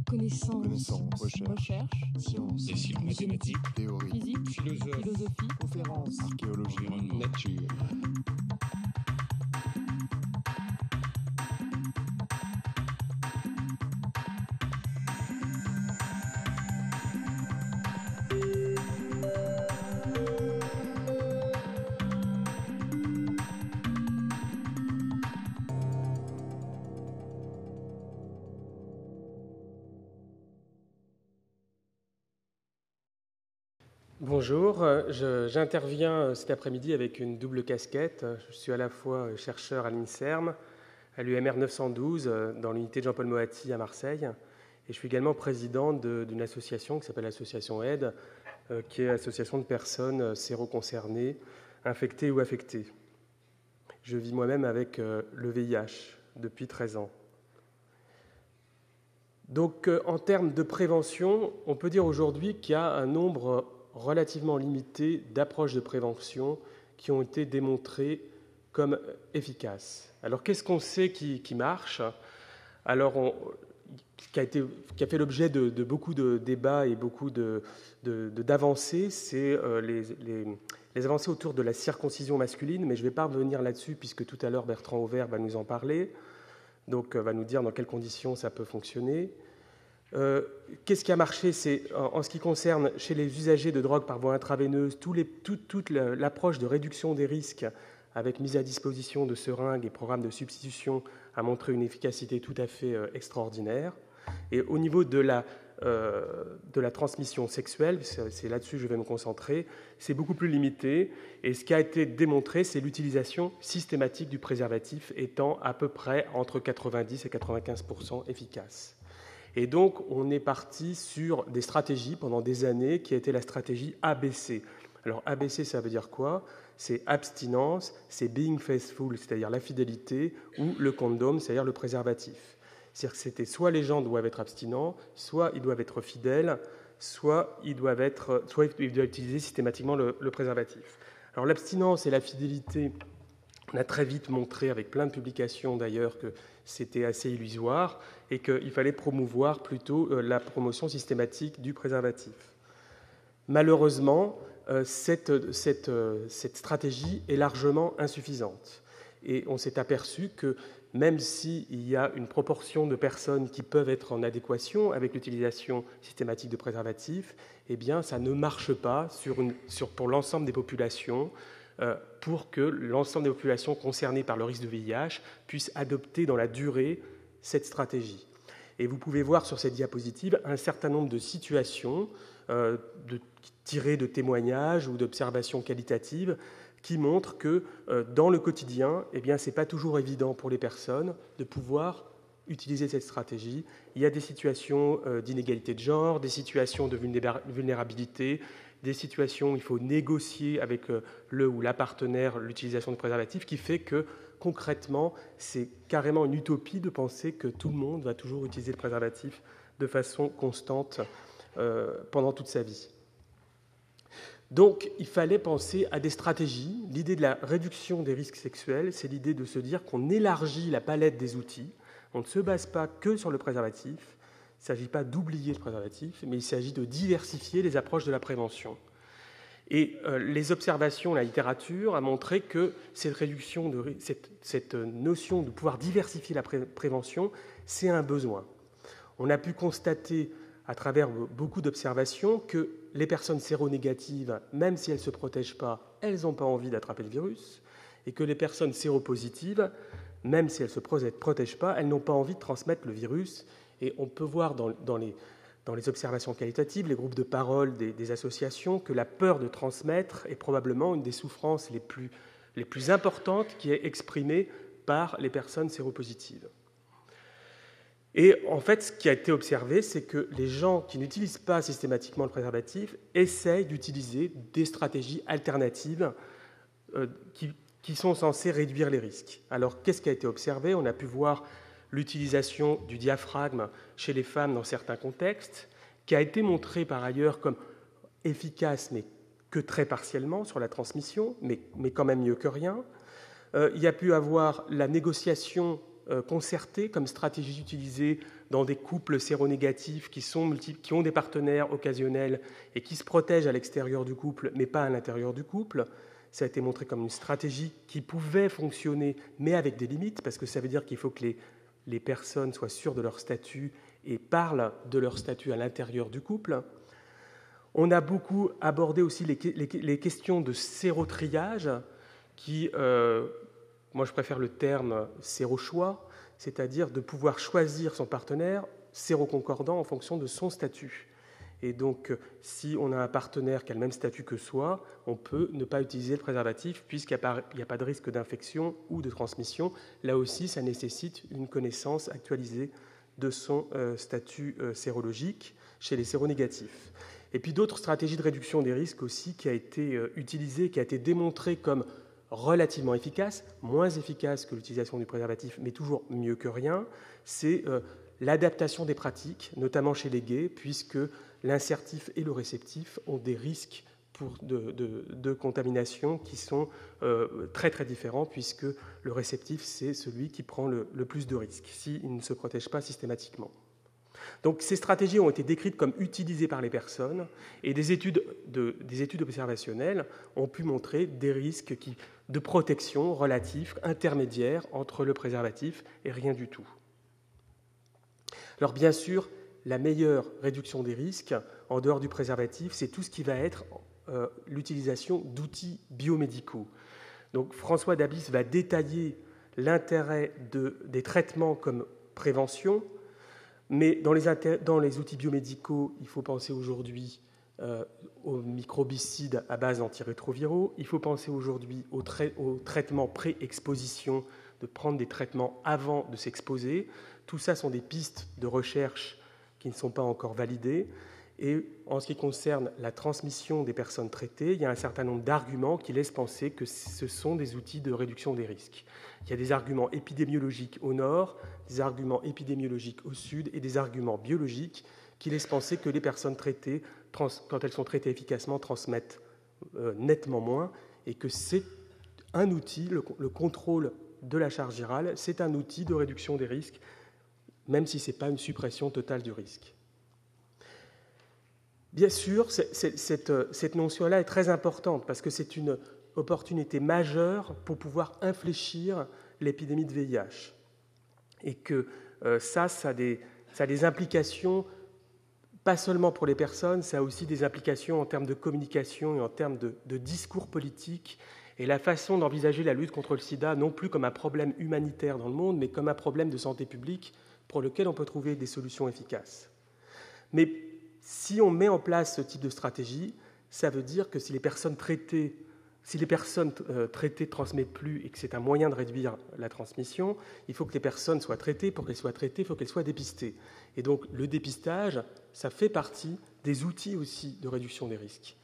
Connaissance, recherche, sciences, mathématiques, théorie, physique, philosophie, conférences, archéologie, nature. Bonjour, j'interviens cet après-midi avec une double casquette. Je suis à la fois chercheur à l'INSERM, à l'UMR 912, dans l'unité de Jean-Paul Moatti à Marseille, et je suis également président d'une association qui s'appelle l'association AIDE, qui est l'association de personnes séroconcernées, infectées ou affectées. Je vis moi-même avec le VIH depuis 13 ans. Donc, en termes de prévention, on peut dire aujourd'hui qu'il y a un nombre relativement limité d'approches de prévention qui ont été démontrées comme efficaces. Alors, qu'est-ce qu'on sait qui marche ? Alors, qui a fait l'objet de beaucoup de débats et beaucoup d'avancées, c'est les avancées autour de la circoncision masculine, mais je ne vais pas revenir là-dessus puisque tout à l'heure Bertrand Auvert va nous en parler, donc va nous dire dans quelles conditions ça peut fonctionner. Qu'est-ce qui a marché ? C'est en ce qui concerne chez les usagers de drogue par voie intraveineuse, toute l'approche de réduction des risques avec mise à disposition de seringues et programmes de substitution a montré une efficacité tout à fait extraordinaire. Et au niveau de la transmission sexuelle, c'est là-dessus que je vais me concentrer, c'est beaucoup plus limité. Et ce qui a été démontré, c'est l'utilisation systématique du préservatif étant à peu près entre 90 et 95% efficace. Et donc, on est parti sur des stratégies pendant des années qui a été la stratégie ABC. Alors, ABC, ça veut dire quoi ? C'est abstinence, c'est being faithful, c'est-à-dire la fidélité, ou le condom, c'est-à-dire le préservatif. C'est-à-dire que c'était soit les gens doivent être abstinents, soit ils doivent être fidèles, soit ils doivent utiliser systématiquement le préservatif. Alors, l'abstinence et la fidélité, on a très vite montré, avec plein de publications d'ailleurs, que c'était assez illusoire et qu'il fallait promouvoir plutôt la promotion systématique du préservatif. Malheureusement, cette stratégie est largement insuffisante. Et on s'est aperçu que même s'il y a une proportion de personnes qui peuvent être en adéquation avec l'utilisation systématique de préservatifs, eh bien, ça ne marche pas pour l'ensemble des populations, pour que l'ensemble des populations concernées par le risque de VIH puissent adopter dans la durée cette stratégie. Et vous pouvez voir sur cette diapositive un certain nombre de situations tirées de témoignages ou d'observations qualitatives qui montrent que dans le quotidien, eh bien, ce n'est pas toujours évident pour les personnes de pouvoir utiliser cette stratégie. Il y a des situations d'inégalité de genre, des situations de vulnérabilité, des situations où il faut négocier avec le ou la partenaire l'utilisation de préservatifs, qui fait que concrètement, c'est carrément une utopie de penser que tout le monde va toujours utiliser le préservatif de façon constante pendant toute sa vie. Donc, il fallait penser à des stratégies. L'idée de la réduction des risques sexuels, c'est l'idée de se dire qu'on élargit la palette des outils. On ne se base pas que sur le préservatif. Il ne s'agit pas d'oublier le préservatif, mais il s'agit de diversifier les approches de la prévention. Et les observations, la littérature a montré que cette notion de pouvoir diversifier la prévention, c'est un besoin. On a pu constater à travers beaucoup d'observations que les personnes séronégatives, même si elles ne se protègent pas, elles n'ont pas envie d'attraper le virus, et que les personnes séropositives, même si elles ne se protègent pas, elles n'ont pas envie de transmettre le virus. Et on peut voir dans les observations qualitatives, les groupes de parole des associations, que la peur de transmettre est probablement une des souffrances les plus importantes qui est exprimée par les personnes séropositives. Et en fait, ce qui a été observé, c'est que les gens qui n'utilisent pas systématiquement le préservatif essayent d'utiliser des stratégies alternatives qui sont censées réduire les risques. Alors, qu'est-ce qui a été observé ? On a pu voir l'utilisation du diaphragme chez les femmes dans certains contextes, qui a été montrée par ailleurs comme efficace, mais que très partiellement sur la transmission, mais quand même mieux que rien. Il y a pu avoir la négociation concertées comme stratégies utilisées dans des couples séronégatifs qui ont des partenaires occasionnels et qui se protègent à l'extérieur du couple, mais pas à l'intérieur du couple. Ça a été montré comme une stratégie qui pouvait fonctionner, mais avec des limites, parce que ça veut dire qu'il faut que les personnes soient sûres de leur statut et parlent de leur statut à l'intérieur du couple. On a beaucoup abordé aussi les questions de sérotriage, qui, moi je préfère le terme sérochoix, c'est-à-dire de pouvoir choisir son partenaire séroconcordant en fonction de son statut. Et donc, si on a un partenaire qui a le même statut que soi, on peut ne pas utiliser le préservatif puisqu'il n'y a pas de risque d'infection ou de transmission. Là aussi, ça nécessite une connaissance actualisée de son statut sérologique chez les séronégatifs. Et puis d'autres stratégies de réduction des risques aussi qui a été utilisée, qui a été démontrée comme relativement efficace, moins efficace que l'utilisation du préservatif, mais toujours mieux que rien, c'est l'adaptation des pratiques, notamment chez les gays, puisque l'insertif et le réceptif ont des risques de contamination qui sont très très différents, puisque le réceptif, c'est celui qui prend le plus de risques s'il ne se protège pas systématiquement. Donc ces stratégies ont été décrites comme utilisées par les personnes et des études observationnelles ont pu montrer des risques de protection relatifs, intermédiaires entre le préservatif et rien du tout. Alors bien sûr, la meilleure réduction des risques, en dehors du préservatif, c'est tout ce qui va être l'utilisation d'outils biomédicaux. Donc François Dabis va détailler l'intérêt des traitements comme prévention, mais dans les outils biomédicaux, il faut penser aujourd'hui aux microbicides à base d'antirétroviraux, il faut penser aujourd'hui aux traitements pré-exposition, de prendre des traitements avant de s'exposer. Tout ça sont des pistes de recherche qui ne sont pas encore validées. Et en ce qui concerne la transmission des personnes traitées, il y a un certain nombre d'arguments qui laissent penser que ce sont des outils de réduction des risques. Il y a des arguments épidémiologiques au nord, des arguments épidémiologiques au sud et des arguments biologiques qui laissent penser que les personnes traitées, quand elles sont traitées efficacement, transmettent nettement moins et que c'est un outil, le contrôle de la charge virale, c'est un outil de réduction des risques, même si ce n'est pas une suppression totale du risque. Bien sûr, cette notion-là est très importante parce que c'est une opportunité majeure pour pouvoir infléchir l'épidémie de VIH. Et que ça a des implications, pas seulement pour les personnes, ça a aussi des implications en termes de communication et en termes de discours politique et la façon d'envisager la lutte contre le sida, non plus comme un problème humanitaire dans le monde, mais comme un problème de santé publique pour lequel on peut trouver des solutions efficaces. Mais si on met en place ce type de stratégie, ça veut dire que si les personnes traitées ne transmettent plus et que c'est un moyen de réduire la transmission, il faut que les personnes soient traitées. Pour qu'elles soient traitées, il faut qu'elles soient dépistées. Et donc le dépistage, ça fait partie des outils aussi de réduction des risques.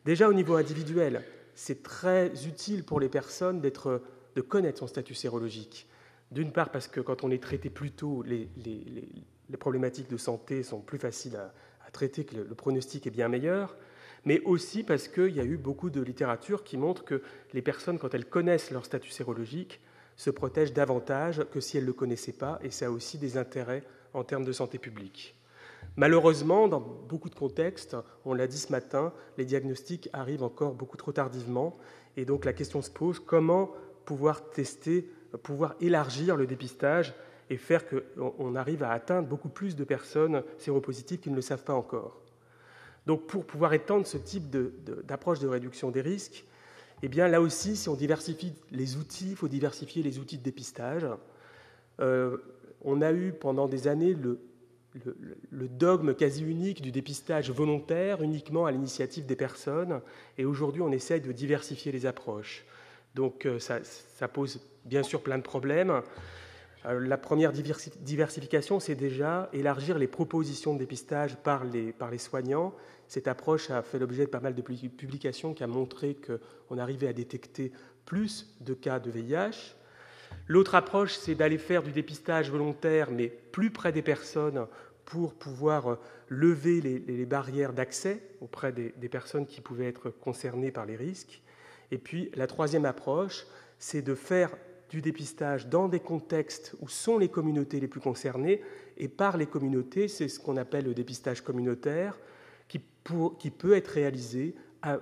Déjà au niveau individuel, c'est très utile pour les personnes de connaître son statut sérologique. D'une part parce que quand on est traité plus tôt, les problématiques de santé sont plus faciles à traiter, que le pronostic est bien meilleur, mais aussi parce qu'il y a eu beaucoup de littérature qui montre que les personnes, quand elles connaissent leur statut sérologique, se protègent davantage que si elles ne le connaissaient pas, et ça a aussi des intérêts en termes de santé publique. Malheureusement, dans beaucoup de contextes, on l'a dit ce matin, les diagnostics arrivent encore beaucoup trop tardivement, et donc la question se pose, comment pouvoir tester, pouvoir élargir le dépistage et faire qu'on arrive à atteindre beaucoup plus de personnes séropositives qui ne le savent pas encore. Donc pour pouvoir étendre ce type d'approche de réduction des risques, eh bien là aussi, si on diversifie les outils, il faut diversifier les outils de dépistage. On a eu pendant des années le dogme quasi unique du dépistage volontaire, uniquement à l'initiative des personnes, et aujourd'hui on essaye de diversifier les approches. Donc ça pose bien sûr plein de problèmes. La première diversification, c'est déjà élargir les propositions de dépistage par les soignants. Cette approche a fait l'objet de pas mal de publications qui a montré qu'on arrivait à détecter plus de cas de VIH. L'autre approche, c'est d'aller faire du dépistage volontaire, mais plus près des personnes, pour pouvoir lever les barrières d'accès auprès des personnes qui pouvaient être concernées par les risques. Et puis, la troisième approche, c'est de faire du dépistage dans des contextes où sont les communautés les plus concernées, et par les communautés, c'est ce qu'on appelle le dépistage communautaire, qui peut être réalisé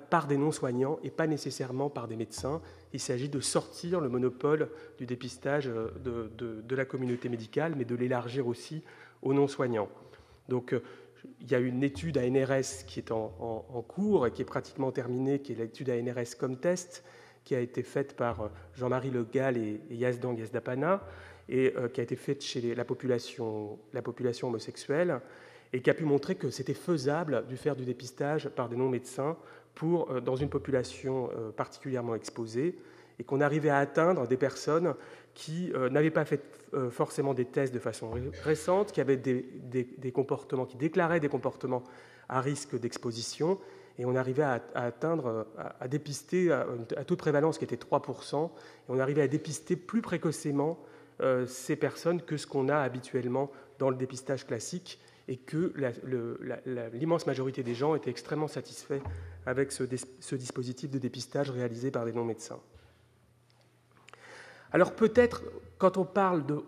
par des non-soignants et pas nécessairement par des médecins. Il s'agit de sortir le monopole du dépistage de la communauté médicale, mais de l'élargir aussi aux non-soignants. Donc, il y a une étude ANRS qui est en cours et qui est pratiquement terminée, qui est l'étude ANRS comme test, qui a été faite par Jean-Marie Le Gall et Yazdan Yezdapana, et qui a été faite chez la population homosexuelle, et qui a pu montrer que c'était faisable de faire du dépistage par des non-médecins dans une population particulièrement exposée, et qu'on arrivait à atteindre des personnes qui n'avaient pas fait forcément des tests de façon récente, qui avaient des comportements, qui déclaraient des comportements à risque d'exposition, et on arrivait à dépister à taux de prévalence qui était 3%, et on arrivait à dépister plus précocement ces personnes que ce qu'on a habituellement dans le dépistage classique, et que l'immense majorité des gens étaient extrêmement satisfaits avec ce dispositif de dépistage réalisé par des non-médecins. Alors peut-être, quand on parle de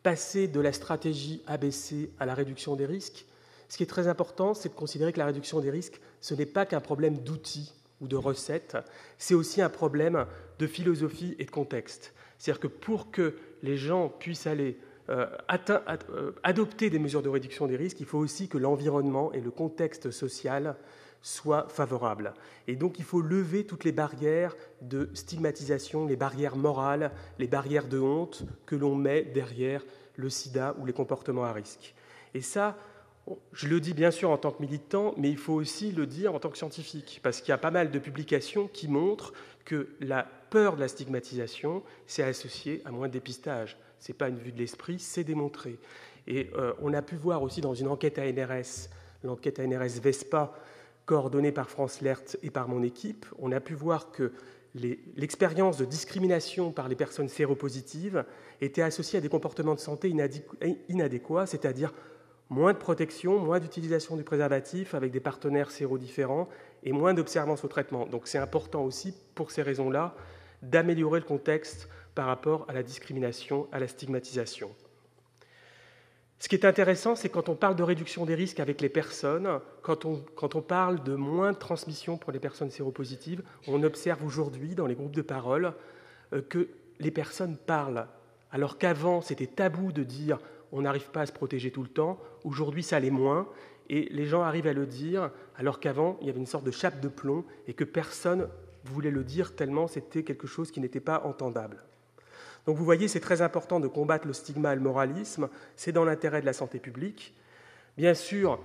passer de la stratégie ABC à la réduction des risques, ce qui est très important, c'est de considérer que la réduction des risques, ce n'est pas qu'un problème d'outils ou de recettes, c'est aussi un problème de philosophie et de contexte. C'est-à-dire que pour que les gens puissent aller adopter des mesures de réduction des risques, il faut aussi que l'environnement et le contexte social soient favorables. Et donc il faut lever toutes les barrières de stigmatisation, les barrières morales, les barrières de honte que l'on met derrière le sida ou les comportements à risque. Et ça, je le dis bien sûr en tant que militant, mais il faut aussi le dire en tant que scientifique, parce qu'il y a pas mal de publications qui montrent que la peur de la stigmatisation, c'est associé à moins de dépistage. Ce n'est pas une vue de l'esprit, c'est démontré. Et on a pu voir aussi dans une enquête ANRS, l'enquête ANRS VESPA, coordonnée par France Lert et par mon équipe, on a pu voir que l'expérience de discrimination par les personnes séropositives était associée à des comportements de santé inadéquats, c'est-à-dire moins de protection, moins d'utilisation du préservatif avec des partenaires sérodifférents et moins d'observance au traitement. Donc c'est important aussi, pour ces raisons-là, d'améliorer le contexte par rapport à la discrimination, à la stigmatisation. Ce qui est intéressant, c'est quand on parle de réduction des risques avec les personnes, quand on parle de moins de transmission pour les personnes séropositives, on observe aujourd'hui dans les groupes de parole que les personnes parlent, alors qu'avant c'était tabou de dire on n'arrive pas à se protéger tout le temps, aujourd'hui ça l'est moins, et les gens arrivent à le dire, alors qu'avant il y avait une sorte de chape de plomb et que personne voulait le dire tellement c'était quelque chose qui n'était pas entendable. Donc vous voyez, c'est très important de combattre le stigma et le moralisme, c'est dans l'intérêt de la santé publique. Bien sûr,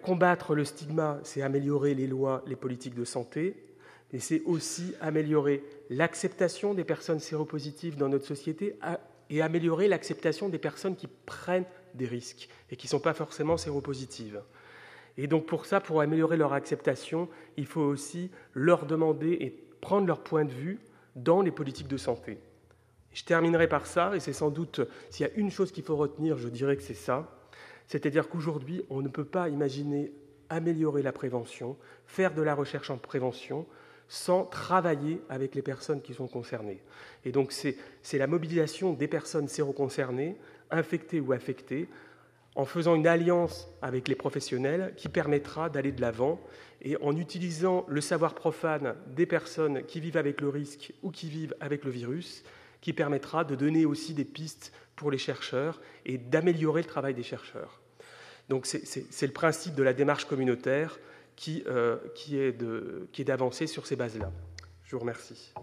combattre le stigma, c'est améliorer les lois, les politiques de santé, mais c'est aussi améliorer l'acceptation des personnes séropositives dans notre société et améliorer l'acceptation des personnes qui prennent des risques et qui ne sont pas forcément séropositives. Et donc pour ça, pour améliorer leur acceptation, il faut aussi leur demander et prendre leur point de vue dans les politiques de santé. Je terminerai par ça, et c'est sans doute, s'il y a une chose qu'il faut retenir, je dirais que c'est ça, c'est-à-dire qu'aujourd'hui, on ne peut pas imaginer améliorer la prévention, faire de la recherche en prévention, sans travailler avec les personnes qui sont concernées. Et donc c'est la mobilisation des personnes séroconcernées, infectées ou affectées, en faisant une alliance avec les professionnels qui permettra d'aller de l'avant et en utilisant le savoir profane des personnes qui vivent avec le risque ou qui vivent avec le virus, qui permettra de donner aussi des pistes pour les chercheurs et d'améliorer le travail des chercheurs. Donc c'est le principe de la démarche communautaire qui est d'avancer sur ces bases-là. Je vous remercie.